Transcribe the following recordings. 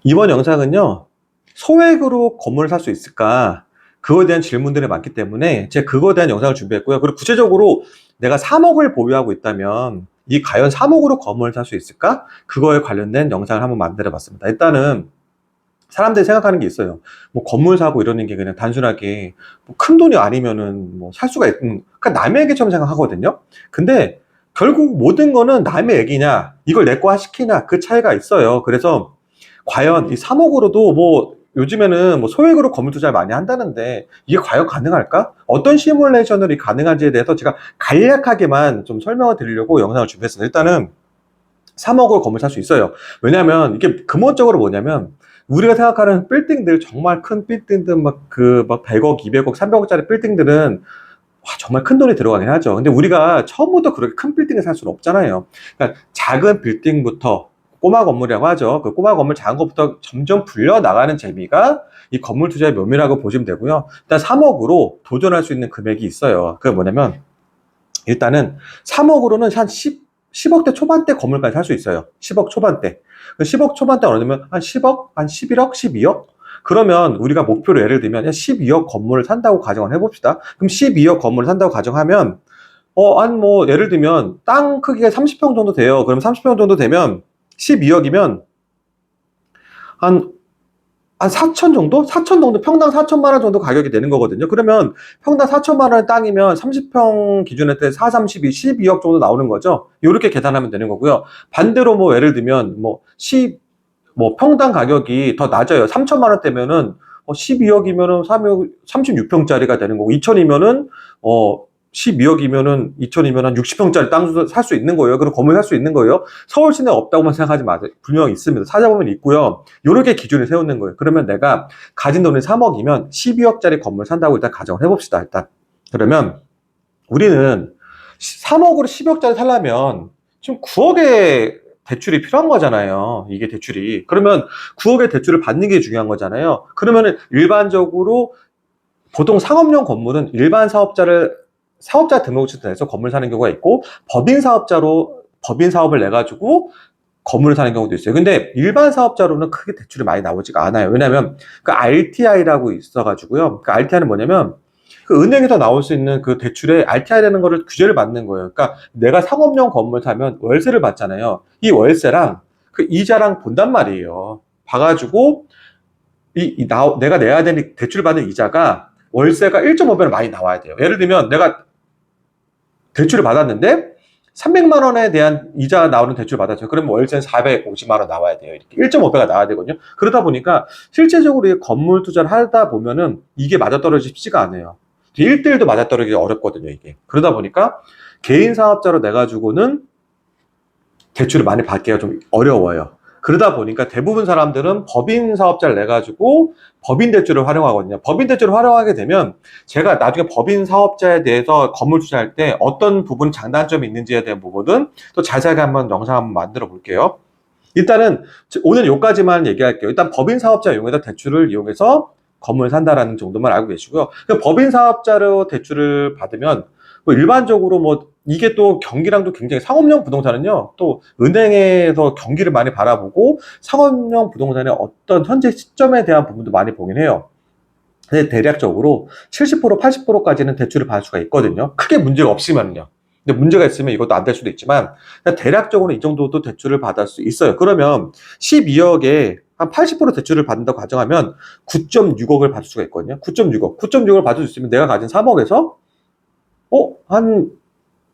이번 영상은요, 소액으로 건물을 살 수 있을까? 그거에 대한 질문들이 많기 때문에 제가 그거에 대한 영상을 준비했고요. 그리고 구체적으로 내가 3억을 보유하고 있다면 이 과연 3억으로 건물을 살 수 있을까? 그거에 관련된 영상을 한번 만들어 봤습니다. 일단은 사람들이 생각하는 게 있어요. 뭐 건물 사고 이러는 게 그냥 단순하게 뭐큰 돈이 아니면은 뭐 살 수가 그러니까 남의 얘기처럼 생각하거든요. 근데 결국 모든 거는 남의 얘기냐, 이걸 내 거 시키냐, 그 차이가 있어요. 그래서 과연 이 3억으로도 뭐 요즘에는 뭐 소액으로 건물 투자를 많이 한다는데 이게 과연 가능할까? 어떤 시뮬레이션으로 이 가능한지에 대해서 제가 간략하게만 좀 설명을 드리려고 영상을 준비했습니다. 일단은 3억으로 건물 살 수 있어요. 왜냐하면 이게 근본적으로 뭐냐면 우리가 생각하는 빌딩들, 정말 큰 빌딩들 막 100억, 200억, 300억짜리 빌딩들은 와, 정말 큰 돈이 들어가긴 하죠. 근데 우리가 처음부터 그렇게 큰 빌딩을 살 수는 없잖아요. 그러니까 작은 빌딩부터 꼬마 건물이라고 하죠. 그 꼬마 건물 작은 것부터 점점 불려 나가는 재미가 이 건물 투자의 묘미라고 보시면 되고요. 일단 3억으로 도전할 수 있는 금액이 있어요. 그게 뭐냐면 일단은 3억으로는 한 10억대 초반대 건물까지 살 수 있어요. 10억 초반대. 10억 초반대 어느 정도면 한 10억, 한 11억, 12억? 그러면 우리가 목표로 예를 들면 12억 건물을 산다고 가정을 해봅시다. 그럼 12억 건물을 산다고 가정하면 한 뭐 예를 들면 땅 크기가 30평 정도 돼요. 그럼 30평 정도 되면 12억이면 한 4천 정도? 4천 정도, 평당 4천만 원 정도 가격이 되는 거거든요. 그러면 평당 4천만 원의 땅이면 30평 기준에 때 4, 32, 12억 정도 나오는 거죠. 이렇게 계산하면 되는 거고요. 반대로 뭐 예를 들면 뭐 평당 가격이 더 낮아요. 3천만 원대면은 12억이면은 36평짜리가 되는 거고 2천이면은 12억이면은 2천이면 한 60평짜리 땅 살 수 있는 거예요. 그럼 건물 살 수 있는 거예요. 서울 시내에 없다고만 생각하지 마세요. 분명히 있습니다. 찾아보면 있고요. 요렇게 기준을 세우는 거예요. 그러면 내가 가진 돈이 3억이면 12억짜리 건물 산다고 일단 가정을 해봅시다. 일단. 그러면 우리는 3억으로 10억짜리 살려면 지금 9억의 대출이 필요한 거잖아요. 이게 대출이. 그러면 9억의 대출을 받는 게 중요한 거잖아요. 그러면은 일반적으로 보통 상업용 건물은 일반 사업자 등록증을 내서 건물 사는 경우가 있고 법인 사업을 내 가지고 건물을 사는 경우도 있어요. 근데 일반 사업자로는 크게 대출이 많이 나오지가 않아요. 왜냐하면 그 RTI라고 있어가지고요. 그 RTI는 뭐냐면 그 은행에서 나올 수 있는 그 대출에 RTI라는 거를 규제를 받는 거예요. 그러니까 내가 상업용 건물 사면 월세를 받잖아요. 이 월세랑 그 이자랑 본단 말이에요. 봐가지고 내가 내야 되는 대출 받는 이자가 월세가 1.5배로 많이 나와야 돼요. 예를 들면 내가 대출을 받았는데 300만 원에 대한 이자 나오는 대출 받았죠. 그러면 월세는 450만 원 나와야 돼요. 이렇게 1.5배가 나와야 되거든요. 그러다 보니까 실제적으로 건물 투자를 하다 보면은 이게 맞아떨어지기 쉽지가 않아요. 1대1도 맞아떨어지기 어렵거든요, 이게. 그러다 보니까 개인 사업자로 내 가지고는 대출을 많이 받기가 좀 어려워요. 그러다 보니까 대부분 사람들은 법인 사업자를 내 가지고 법인 대출을 활용하거든요. 법인 대출을 활용하게 되면 제가 나중에 법인 사업자에 대해서 건물 투자할 때 어떤 부분 장단점이 있는지에 대한 부분은 또 자세하게 한번 영상 한번 만들어 볼게요. 일단은 오늘 여기까지만 얘기할게요. 일단 법인 사업자 이용해서 대출을 이용해서 건물 산다라는 정도만 알고 계시고요. 법인 사업자로 대출을 받으면 뭐 일반적으로 뭐 이게 또 경기랑도 굉장히 상업용 부동산은요, 또 은행에서 경기를 많이 바라보고 상업용 부동산의 어떤 현재 시점에 대한 부분도 많이 보긴 해요. 근데 대략적으로 70%, 80%까지는 대출을 받을 수가 있거든요. 크게 문제가 없으면요. 근데 문제가 있으면 이것도 안 될 수도 있지만 대략적으로 이 정도도 대출을 받을 수 있어요. 그러면 12억에 한 80% 대출을 받는다고 가정하면 9.6억을 받을 수가 있거든요. 9.6억. 9.6억을 받을 수 있으면 내가 가진 3억에서 한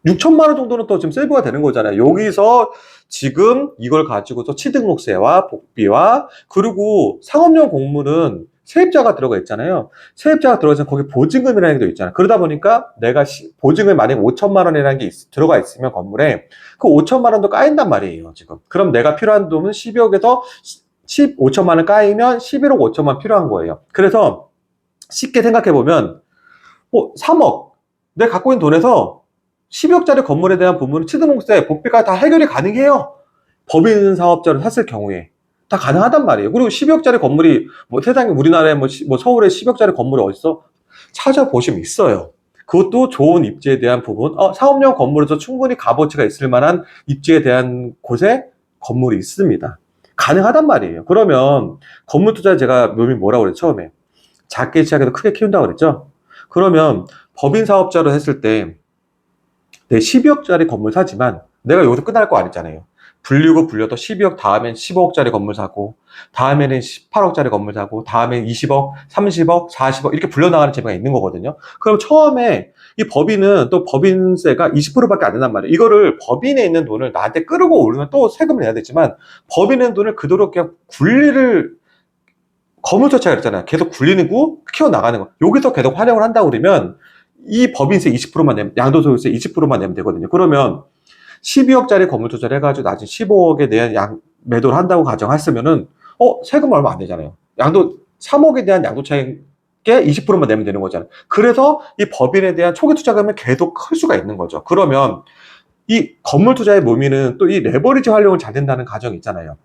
6천만 원 정도는 또 지금 세이브가 되는 거잖아요. 여기서 지금 이걸 가지고서 취등록세와 복비와 그리고 상업용 공물은 세입자가 들어가 있잖아요. 세입자가 들어가서 거기 보증금이라는 게 있잖아요. 그러다 보니까 내가 보증금 만약에 5천만 원이라는 게 들어가 있으면 건물에 그 5천만 원도 까인단 말이에요, 지금. 그럼 내가 필요한 돈은 12억에서 15천만 원 까이면 11억 5천만 원 필요한 거예요. 그래서 쉽게 생각해 보면 3억 내가 갖고 있는 돈에서 10억짜리 건물에 대한 부분은 취등록세, 복비가 다 해결이 가능해요. 법인 사업자로 샀을 경우에. 다 가능하단 말이에요. 그리고 12억짜리 건물이, 뭐 세상에 우리나라에 뭐 서울에 10억짜리 건물이 어딨어? 찾아보시면 있어요. 그것도 좋은 입지에 대한 부분, 상업용 건물에서 충분히 값어치가 있을 만한 입지에 대한 곳에 건물이 있습니다. 가능하단 말이에요. 그러면 건물 투자 제가 묘미 뭐라고 그랬죠? 처음에. 작게 시작해서 크게 키운다고 그랬죠? 그러면 법인 사업자로 했을 때 내 12억짜리 건물 사지만 내가 여기서 끝날 거 아니잖아요. 불리고 불려도 12억 다음엔 15억짜리 건물 사고, 다음에는 18억짜리 건물 사고, 다음엔 20억, 30억, 40억 이렇게 불려나가는 재미가 있는 거거든요. 그럼 처음에 이 법인은 또 법인세가 20%밖에 안 된단 말이에요. 이거를 법인에 있는 돈을 나한테 끌고 오르면 또 세금을 내야 되지만 법인에 있는 돈을 그대로 그냥 굴리를 거물투자가 그랬잖아요. 계속 굴리고 키워나가는 거. 여기서 계속 활용을 한다고 그러면 이 법인세 20%만 내면, 양도소득세 20%만 내면 되거든요. 그러면 12억짜리 건물 투자를 해가지고 나중에 15억에 대한 매도를 한다고 가정했으면은, 세금 얼마 안 내잖아요. 3억에 대한 양도차익에 20%만 내면 되는 거잖아요. 그래서 이 법인에 대한 초기 투자금이 계속 클 수가 있는 거죠. 그러면 이 건물 투자의 묘미는 또 이 레버리지 활용을 잘 된다는 가정이 있잖아요.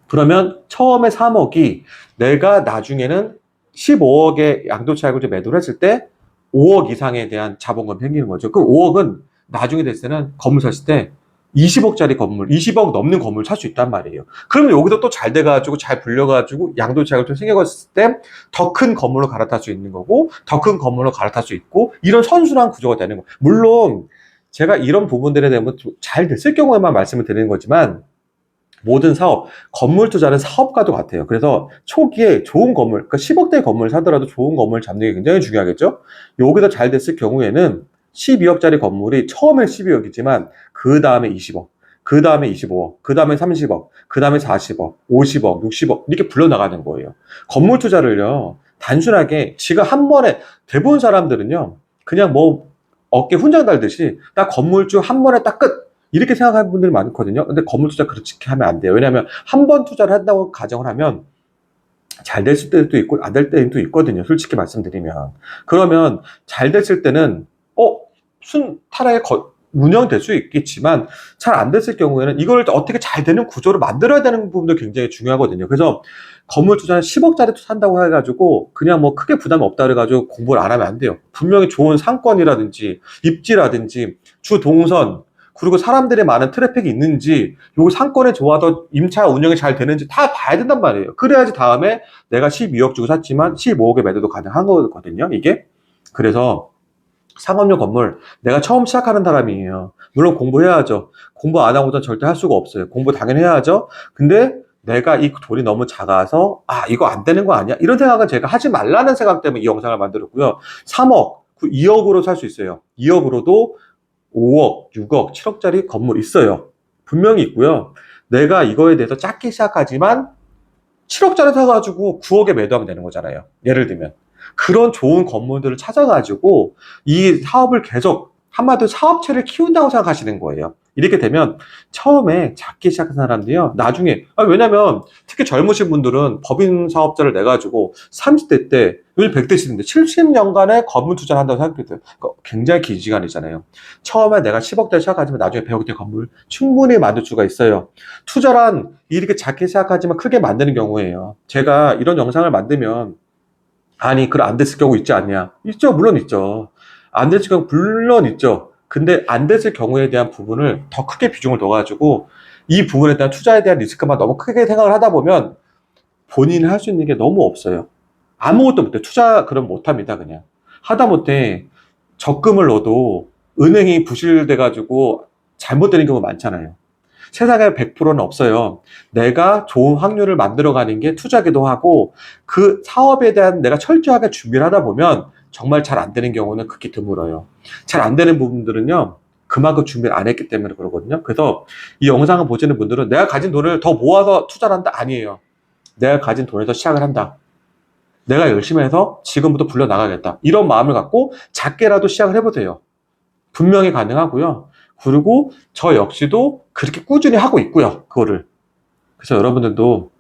그러면 처음에 3억이 내가 나중에는 15억의 양도차익을 매도를 했을 때 5억 이상에 대한 자본금이 생기는 거죠. 그 5억은 나중에 됐을 때는 건물 샀을 때 20억짜리 건물, 20억 넘는 건물 살 수 있단 말이에요. 그러면 여기서 또 잘 돼가지고 잘 불려가지고 양도차익을 좀 생겨갔을 때 더 큰 건물로 갈아탈 수 있는 거고 더 큰 건물로 갈아탈 수 있고 이런 선순환 구조가 되는 거예요. 물론 제가 이런 부분들에 대해서 잘 됐을 경우에만 말씀을 드리는 거지만 모든 사업, 건물 투자는 사업과도 같아요. 그래서 초기에 좋은 건물, 그러니까 10억대 건물 사더라도 좋은 건물 잡는 게 굉장히 중요하겠죠? 여기서 잘 됐을 경우에는 12억짜리 건물이 처음엔 12억이지만 그 다음에 20억, 그 다음에 25억, 그 다음에 30억, 그 다음에 40억, 50억, 60억 이렇게 불러나가는 거예요. 건물 투자를요, 단순하게 지가 한 번에 대부분 사람들은요, 그냥 뭐 어깨 훈장 달듯이 딱 건물주 한 번에 딱 끝. 이렇게 생각하는 분들이 많거든요. 근데 건물 투자 그렇게 하면 안 돼요. 왜냐하면 한 번 투자를 한다고 가정을 하면 잘 됐을 때도 있고 안 될 때도 있거든요. 솔직히 말씀드리면. 그러면 잘 됐을 때는 타락에 운영될 수 있겠지만 잘 안 됐을 경우에는 이걸 어떻게 잘 되는 구조를 만들어야 되는 부분도 굉장히 중요하거든요. 그래서 건물 투자는 10억짜리 산다고 해가지고 그냥 뭐 크게 부담이 없다 그래가지고 공부를 안 하면 안 돼요. 분명히 좋은 상권이라든지 입지라든지 주 동선 그리고 사람들이 많은 트래픽이 있는지, 요 상권에 좋아서 임차 운영이 잘 되는지 다 봐야 된단 말이에요. 그래야지 다음에 내가 12억 주고 샀지만 15억의 매도도 가능한 거거든요, 이게. 그래서 상업용 건물, 내가 처음 시작하는 사람이에요. 물론 공부해야죠. 공부 안 하고는 절대 할 수가 없어요. 공부 당연히 해야죠. 근데 내가 이 돈이 너무 작아서, 이거 안 되는 거 아니야? 이런 생각은 제가 하지 말라는 생각 때문에 이 영상을 만들었고요. 3억, 2억으로 살 수 있어요. 2억으로도 5억, 6억, 7억짜리 건물 있어요. 분명히 있고요. 내가 이거에 대해서 작게 시작하지만 7억짜리 사가지고 9억에 매도하면 되는 거잖아요. 예를 들면. 그런 좋은 건물들을 찾아가지고 이 사업을 계속 한마디로 사업체를 키운다고 생각하시는 거예요. 이렇게 되면 처음에 작게 시작한 사람들이요. 나중에, 왜냐면 특히 젊으신 분들은 법인 사업자를 내가지고 30대 때, 요즘 100대 시대인데 70년간의 건물 투자를 한다고 생각해요. 굉장히 긴 시간이잖아요. 처음에 내가 10억대 시작하지만 나중에 100억대 건물 충분히 만들 수가 있어요. 투자란 이렇게 작게 시작하지만 크게 만드는 경우에요. 제가 이런 영상을 만들면 아니, 그럼 안 됐을 경우 있지 않냐? 있죠, 물론 있죠. 안 됐을 경우 물론 있죠. 근데 안 됐을 경우에 대한 부분을 더 크게 비중을 둬가지고 이 부분에 대한 투자에 대한 리스크만 너무 크게 생각을 하다 보면 본인이 할 수 있는 게 너무 없어요. 아무것도 못해. 투자 그럼 못합니다, 그냥. 하다 못해 적금을 넣어도 은행이 부실돼가지고 잘못되는 경우 많잖아요. 세상에 100%는 없어요. 내가 좋은 확률을 만들어가는 게 투자기도 하고 그 사업에 대한 내가 철저하게 준비를 하다 보면 정말 잘 안 되는 경우는 극히 드물어요. 잘 안 되는 부분들은요. 그만큼 준비를 안 했기 때문에 그러거든요. 그래서 이 영상을 보시는 분들은 내가 가진 돈을 더 모아서 투자를 한다? 아니에요. 내가 가진 돈에서 시작을 한다. 내가 열심히 해서 지금부터 불려나가겠다. 이런 마음을 갖고 작게라도 시작을 해보세요. 분명히 가능하고요. 그리고 저 역시도 그렇게 꾸준히 하고 있고요. 그거를. 그래서 여러분들도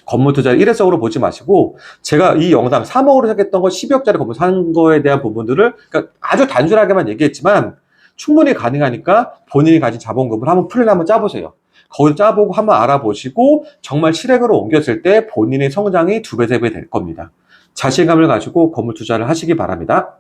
건물 투자를 일회성으로 보지 마시고 제가 이 영상 3억으로 시작했던 거 12억짜리 건물 산 거에 대한 부분들을 그러니까 아주 단순하게만 얘기했지만 충분히 가능하니까 본인이 가진 자본금을 한번 플랜 한번 짜보세요. 거기서 짜보고 한번 알아보시고 정말 실행으로 옮겼을 때 본인의 성장이 2배, 3배 될 겁니다. 자신감을 가지고 건물 투자를 하시기 바랍니다.